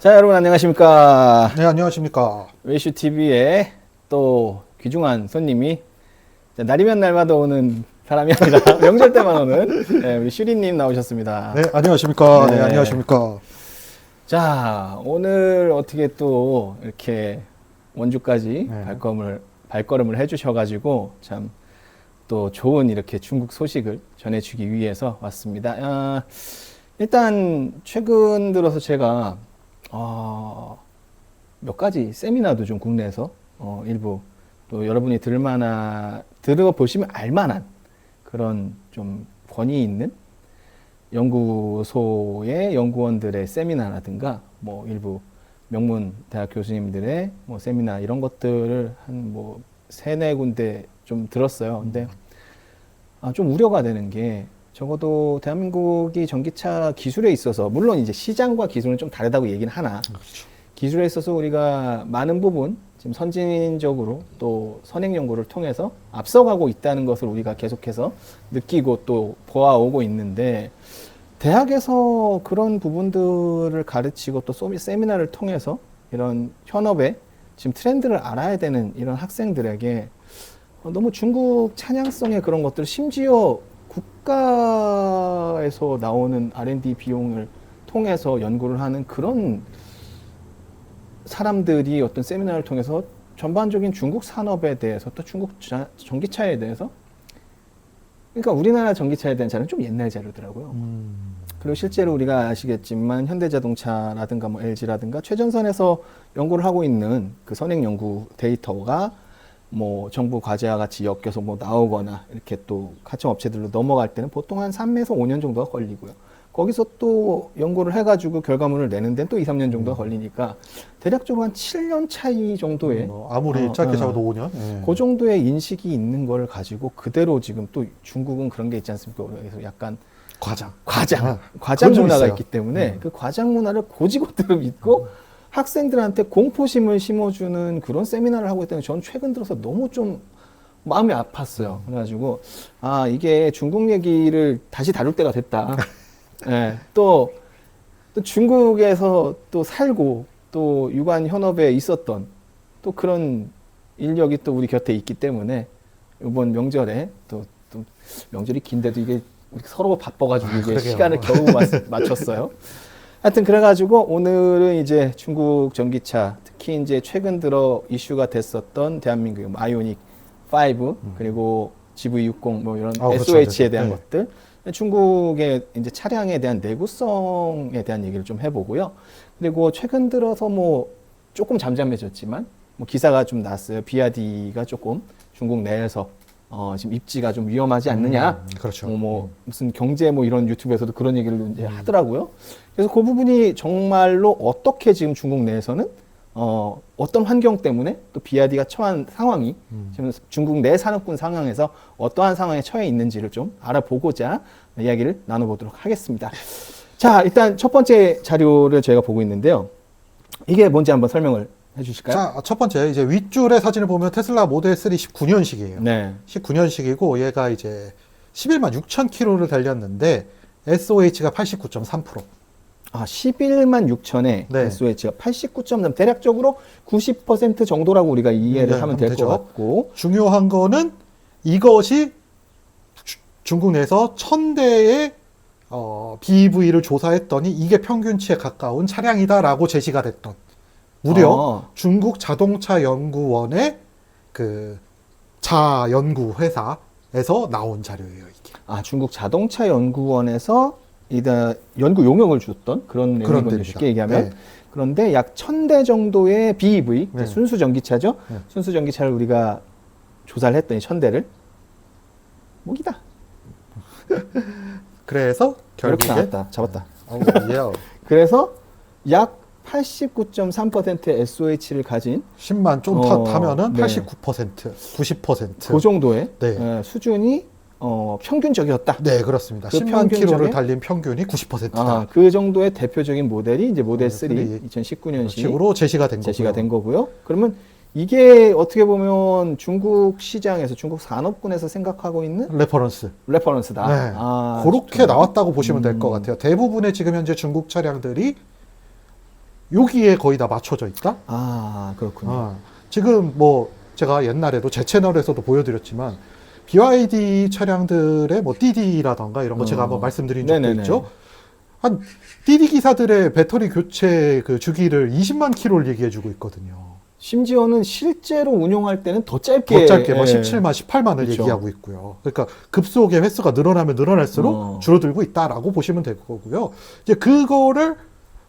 자, 여러분 안녕하십니까. 네, 안녕하십니까. 웨이슈TV에 또 귀중한 손님이 날이면 날마다 오는 사람이 아니라 명절 때만 오는 우리 슈리님 나오셨습니다. 네, 안녕하십니까. 네. 네, 안녕하십니까. 자, 오늘 어떻게 또 이렇게 원주까지 네. 발걸음을 해주셔가지고 참 또 좋은 이렇게 중국 소식을 전해주기 위해서 왔습니다. 일단 최근 들어서 제가 몇 가지 세미나도 좀 국내에서 일부 또 여러분이 들어보시면 알만한 그런 좀 권위 있는 연구소의 연구원들의 세미나라든가 뭐 일부 명문 대학 교수님들의 뭐 세미나 이런 것들을 한 뭐 세네 군데 좀 들었어요. 근데 좀 우려가 되는 게 적어도 대한민국이 전기차 기술에 있어서 물론 이제 시장과 기술은 좀 다르다고 얘기는 하나 그렇죠. 기술에 있어서 우리가 많은 부분 지금 선진적으로 또 선행 연구를 통해서 앞서가고 있다는 것을 우리가 계속해서 느끼고 또 보아오고 있는데 대학에서 그런 부분들을 가르치고 또 세미나를 통해서 이런 현업의 지금 트렌드를 알아야 되는 이런 학생들에게 너무 중국 찬양성의 그런 것들 심지어 국가에서 나오는 R&D 비용을 통해서 연구를 하는 그런 사람들이 어떤 세미나를 통해서 전반적인 중국 산업에 대해서 또 중국 전기차에 대해서 그러니까 우리나라 전기차에 대한 자료는 좀 옛날 자료더라고요. 그리고 실제로 우리가 아시겠지만 현대자동차라든가 뭐 LG라든가 최전선에서 연구를 하고 있는 그 선행 연구 데이터가 뭐 정부 과제와 같이 엮여서 뭐 나오거나 이렇게 또 가청 업체들로 넘어갈 때는 보통 한 3에서 5년 정도가 걸리고요. 거기서 또 연구를 해가지고 결과물을 내는 데는 또 2, 3년 정도가 걸리니까 대략적으로 한 7년 차이 정도의 아무리 짧게 잡아도 5년. 네. 그 정도의 인식이 있는 걸 가지고 그대로 지금 또 중국은 그런 게 있지 않습니까? 그래서 약간 과장 그건 좀 문화가 있어요. 있기 때문에 그 과장 문화를 고지고대로 믿고 학생들한테 공포심을 심어주는 그런 세미나를 하고 있다는 저는 최근 들어서 너무 좀 마음이 아팠어요. 그래가지고 이게 중국 얘기를 다시 다룰 때가 됐다. 네, 또 중국에서 또 살고 또 유관 현업에 있었던 또 그런 인력이 또 우리 곁에 있기 때문에 이번 명절에 또 명절이 긴데도 이게 우리 서로 바빠가지고 이게 그러게요. 시간을 겨우 맞췄어요. 하여튼 그래가지고 오늘은 이제 중국 전기차 특히 이제 최근 들어 이슈가 됐었던 대한민국 아이오닉 5 그리고 GV60 뭐 이런 그렇죠. SOH에 대한 네. 것들 중국의 이제 차량에 대한 내구성에 대한 얘기를 좀 해보고요. 그리고 최근 들어서 뭐 조금 잠잠해졌지만 뭐 기사가 좀 났어요. 비아디가 조금 중국 내에서 지금 입지가 좀 위험하지 않느냐. 그렇죠. 무슨 경제 뭐 이런 유튜브에서도 그런 얘기를 이제 하더라고요. 그래서 그 부분이 정말로 어떻게 지금 중국 내에서는 어떤 환경 때문에 또 비아디가 처한 상황이 지금 중국 내 산업군 상황에서 어떠한 상황에 처해 있는지를 좀 알아보고자 이야기를 나눠보도록 하겠습니다. 자, 일단 첫 번째 자료를 저희가 보고 있는데요. 이게 뭔지 한번 설명을 해주실까요? 자, 첫 번째 이제 윗줄의 사진을 보면 테슬라 모델 3 19년식이에요. 네. 19년식이고 얘가 이제 11만 6천 킬로를 달렸는데 SOH가 89.3%. 11만 6천에 네. SOH가 89.3 대략적으로 90% 정도라고 우리가 이해를 하면 될 것 되죠. 같고 중요한 거는 이것이 중국 내에서 1000대의 BEV를 조사했더니 이게 평균치에 가까운 차량이다라고 제시가 됐던 무려 중국 자동차 연구원의 그 자연구 회사에서 나온 자료예요, 이게. 중국 자동차 연구원에서 연구 용역을 줬던 그런 내용이거든요, 쉽게 얘기하면. 네. 그런데 약 1000대 정도의 BEV, 네. 순수 전기차죠. 네. 순수 전기차를 우리가 조사를 했더니 1000대를 목이다. 그래서 이렇게 결국에 나왔다. 잡았다. 예. 그래서 약 89.3%의 SOH를 가진 10만 좀 타면은 네. 89%, 90%. 그 정도의 네. 수준이 평균적이었다. 네, 그렇습니다. 그 10만 킬로를 평균적인- 달린 평균이 90%다. 그 정도의 대표적인 모델이 이제 모델 3 3 2019년식 식으로 제시가 된 제시가 거고요. 된 거고요. 그러면 이게 어떻게 보면 중국 시장에서 중국 산업군에서 생각하고 있는 레퍼런스. 레퍼런스다. 네. 그렇게 정말. 나왔다고 보시면 될 것 같아요. 대부분의 지금 현재 중국 차량들이 여기에 거의 다 맞춰져 있다. 아, 그렇군요. 지금 뭐 제가 옛날에도 제 채널에서도 보여드렸지만 BYD 차량들의 뭐 DD라던가 이런 거 제가 한번 말씀드린 적도 네네네. 있죠. 한 DD 기사들의 배터리 교체 그 주기를 20만 킬로를 얘기해주고 있거든요. 심지어는 실제로 운용할 때는 더 짧게, 더 짧게 뭐 예. 17만, 18만을 그렇죠. 얘기하고 있고요. 그러니까 급속의 횟수가 늘어나면 늘어날수록 줄어들고 있다라고 보시면 될 거고요. 이제 그거를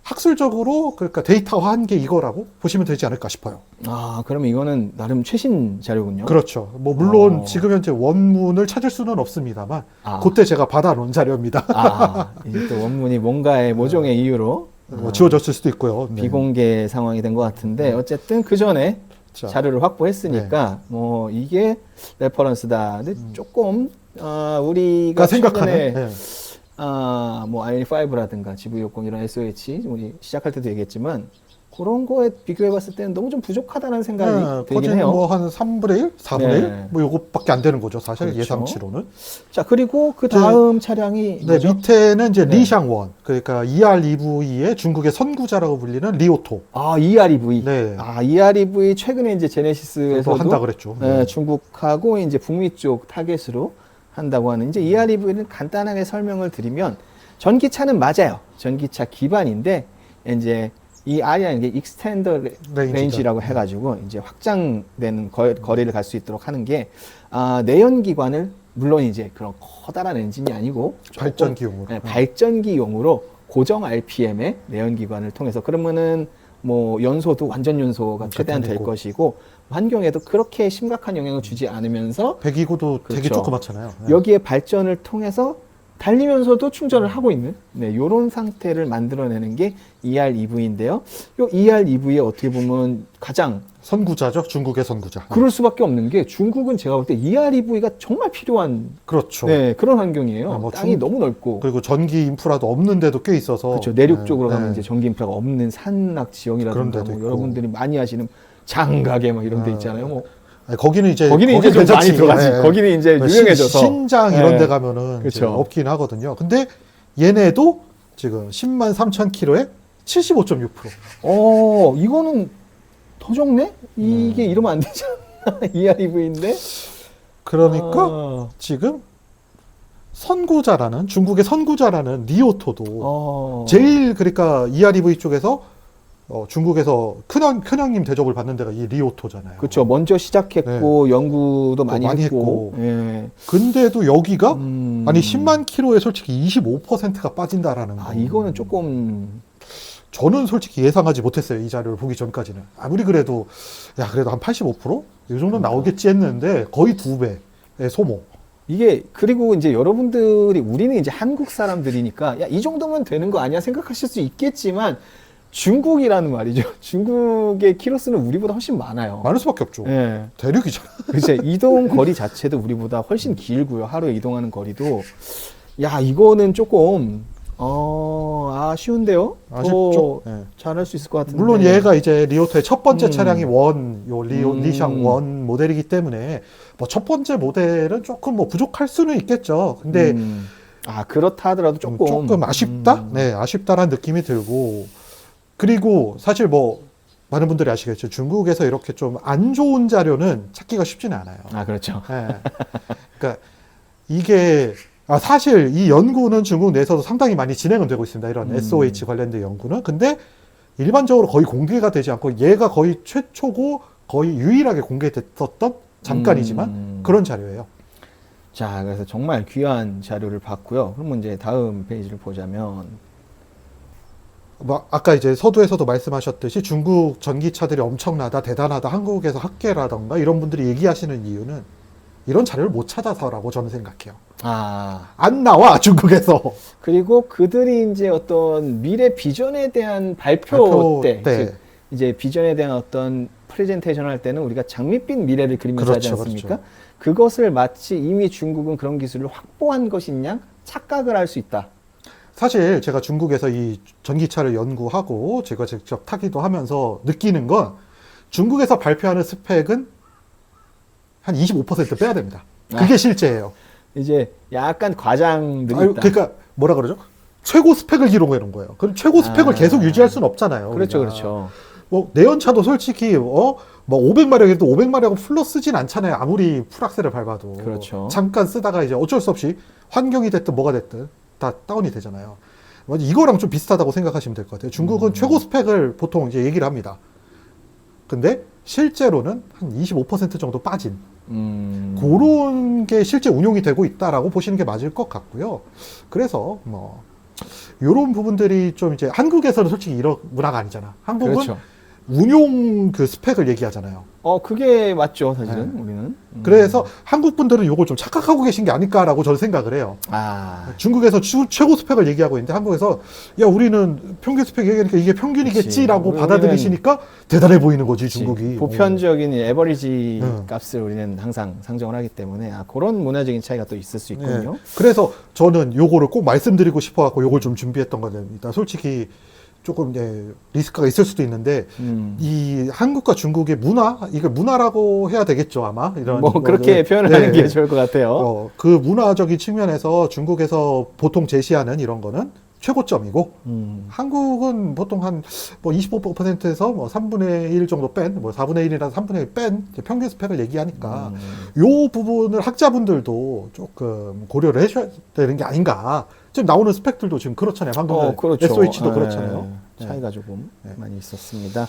학술적으로 그러니까 데이터화한 게 이거라고 보시면 되지 않을까 싶어요. 아, 그러면 이거는 나름 최신 자료군요. 그렇죠. 뭐 물론 지금 현재 원문을 찾을 수는 없습니다만 그때 제가 받아놓은 자료입니다. 아, 이제 또 원문이 뭔가의 모종의 이유로 뭐 지워졌을 수도 있고요. 네. 비공개 상황이 된 것 같은데 어쨌든 그 전에 자, 자료를 확보했으니까 뭐 이게 레퍼런스다. 근데 조금 우리가 생각하는 최근에 뭐 아이오닉5라든가 GV60 이런 SOH 우리 시작할 때도 얘기했지만 그런 거에 비교해봤을 때는 너무 좀 부족하다는 생각이 들긴 거진 해요. 뭐 한 3분의 1? 4분의 네. 1? 뭐 요것밖에 안 되는 거죠. 사실 그렇죠. 예상치로는. 자, 그리고 그 다음 차량이 네, 뭐죠? 밑에는 이제 네. 리샹원. 그러니까 EREV의 중국의 선구자라고 불리는 리오토. 아, EREV. 네. 아, EREV 최근에 이제 제네시스에서도 한다 그랬죠. 네, 중국하고 이제 북미 쪽 타겟으로 한다고 하는 이제 EREV를 간단하게 설명을 드리면 전기차는 맞아요. 전기차 기반인데 이제 이 R이라는 게 익스텐더 레인지라고 해가지고 이제 확장된 거리를 갈 수 있도록 하는 게 내연기관을 물론 이제 그런 커다란 엔진이 아니고 발전기용으로. 네, 발전기용으로 고정 RPM의 내연기관을 통해서 그러면은 뭐 연소도 완전 연소가 최대한 될 것이고 환경에도 그렇게 심각한 영향을 주지 않으면서 배기구도 되게 그렇죠. 조그맣잖아요. 네. 여기에 발전을 통해서 달리면서도 충전을 하고 있는 요런 상태를 만들어내는 게 EREV인데요. 요 EREV의 어떻게 보면 가장 선구자죠. 중국의 선구자. 그럴 수밖에 없는 게 중국은 제가 볼 때 EREV가 정말 필요한 그렇죠. 그런 환경이에요. 뭐 땅이 너무 넓고 그리고 전기 인프라도 없는데도 꽤 있어서 그렇죠. 내륙 쪽으로 네. 가면 이제 전기 인프라가 없는 산악 지형이라든가 그런 데도 뭐 있고. 여러분들이 많이 아시는 장각에 막 이런 데 있잖아요. 뭐 아니, 거기는 이제 좀 괜찮지. 많이 들어가지. 네. 거기는 이제 유명해져서 신장 이런 데 가면은 이제 그렇죠. 없긴 하거든요. 근데 얘네도 지금 10만 3천 킬로에 75.6%. 이거는 더 적네? 이게 이러면 안 되잖아. EREV인데? 그러니까 지금 선구자라는 중국의 선구자라는 리오토도 제일 그러니까 EREV 쪽에서 중국에서 큰형님 대접을 받는 데가 이 리오토잖아요. 그렇죠. 먼저 시작했고 연구도 많이 했고. 예. 근데도 여기가 아니 10만 킬로에 솔직히 25%가 빠진다라는 거. 이거는 조금 저는 솔직히 예상하지 못했어요. 이 자료를 보기 전까지는. 아무리 그래도 그래도 한 85%? 이 정도 나오겠지 했는데 거의 2배의 소모. 이게 그리고 이제 여러분들이 우리는 이제 한국 사람들이니까 이 정도면 되는 거 아니야 생각하실 수 있겠지만 중국이라는 말이죠. 중국의 키로수는 우리보다 훨씬 많아요. 많을 수밖에 없죠. 예. 대륙이잖아. 그치. 이동 거리 자체도 우리보다 훨씬 길고요. 하루에 이동하는 거리도. 이거는 조금, 아쉬운데요? 아쉽죠. 더 잘할 수 있을 것 같은데. 물론 얘가 이제 리오토의 첫 번째 차량이 리샹 원 모델이기 때문에 뭐 첫 번째 모델은 조금 뭐 부족할 수는 있겠죠. 근데 그렇다 하더라도 조금 아쉽다? 네, 아쉽다라는 느낌이 들고. 그리고 사실 뭐 많은 분들이 아시겠죠. 중국에서 이렇게 좀 안 좋은 자료는 찾기가 쉽지는 않아요. 그렇죠. 네. 그러니까 이게 사실 이 연구는 중국 내에서도 상당히 많이 진행은 되고 있습니다. 이런 SOH 관련된 연구는. 근데 일반적으로 거의 공개가 되지 않고 얘가 거의 최초고 거의 유일하게 공개됐었던 잠깐이지만 그런 자료예요. 자, 그래서 정말 귀한 자료를 봤고요. 그럼 이제 다음 페이지를 보자면 아까 이제 서두에서도 말씀하셨듯이 중국 전기차들이 엄청나다, 대단하다, 한국에서 학계라던가 이런 분들이 얘기하시는 이유는 이런 자료를 못 찾아서라고 저는 생각해요. 안 나와, 중국에서. 그리고 그들이 이제 어떤 미래 비전에 대한 발표 때. 즉 이제 비전에 대한 어떤 프레젠테이션을 할 때는 우리가 장밋빛 미래를 그리면서 하지 않습니까? 그렇죠. 그것을 마치 이미 중국은 그런 기술을 확보한 것이냐 착각을 할 수 있다. 사실 제가 중국에서 이 전기차를 연구하고 제가 직접 타기도 하면서 느끼는 건 중국에서 발표하는 스펙은 한 25% 빼야 됩니다. 그게 실제예요. 이제 약간 과장들이 있다. 그러니까 뭐라 그러죠? 최고 스펙을 기록해 놓은 거예요. 그럼 최고 스펙을 아. 계속 유지할 수는 없잖아요. 그렇죠, 우리가. 그렇죠. 뭐 내연차도 솔직히 뭐 500마력에도 500마력은 풀로 쓰진 않잖아요. 아무리 풀악셀을 밟아도. 그렇죠. 잠깐 쓰다가 이제 어쩔 수 없이 환경이 됐든 뭐가 됐든 다 다운이 되잖아요. 이거랑 좀 비슷하다고 생각하시면 될 것 같아요. 중국은 최고 스펙을 보통 이제 얘기를 합니다. 근데 실제로는 한 25% 정도 빠진 그런 게 실제 운용이 되고 있다라고 보시는 게 맞을 것 같고요. 그래서 뭐 이런 부분들이 좀 이제 한국에서는 솔직히 이런 문화가 아니잖아. 한국은 그렇죠. 운용 그 스펙을 얘기하잖아요. 그게 맞죠, 사실은 우리는. 그래서 한국 분들은 이걸 좀 착각하고 계신 게 아닐까라고 저는 생각을 해요. 아, 중국에서 최고 스펙을 얘기하고 있는데 한국에서 야 우리는 평균 스펙 얘기하니까 이게 평균이겠지라고 그치. 받아들이시니까 대단해 보이는 거지 그치. 중국이. 보편적인 에버리지 음. 값을 우리는 항상 상정을 하기 때문에 그런 문화적인 차이가 또 있을 수 있군요. 네. 그래서 저는 요거를 꼭 말씀드리고 싶어 갖고 요걸 좀 준비했던 겁니다. 솔직히 조금 이제 리스크가 있을 수도 있는데 이 한국과 중국의 문화, 이걸 문화라고 해야 되겠죠 아마 이런 뭐 그렇게 표현을 하는 게 좋을 것 같아요. 그 문화적인 측면에서 중국에서 보통 제시하는 이런 거는 최고점이고 한국은 보통 한 뭐 25%에서 뭐 3분의 1 정도 뺀, 뭐 4분의 1이나 3분의 1 뺀 평균 스펙을 얘기하니까 요 부분을 학자분들도 조금 고려를 해줘야 되는 게 아닌가. 지금 나오는 스펙들도 지금 그렇잖아요. 방금 그렇죠. SOH도 그렇잖아요. 차이가 조금 많이 있었습니다.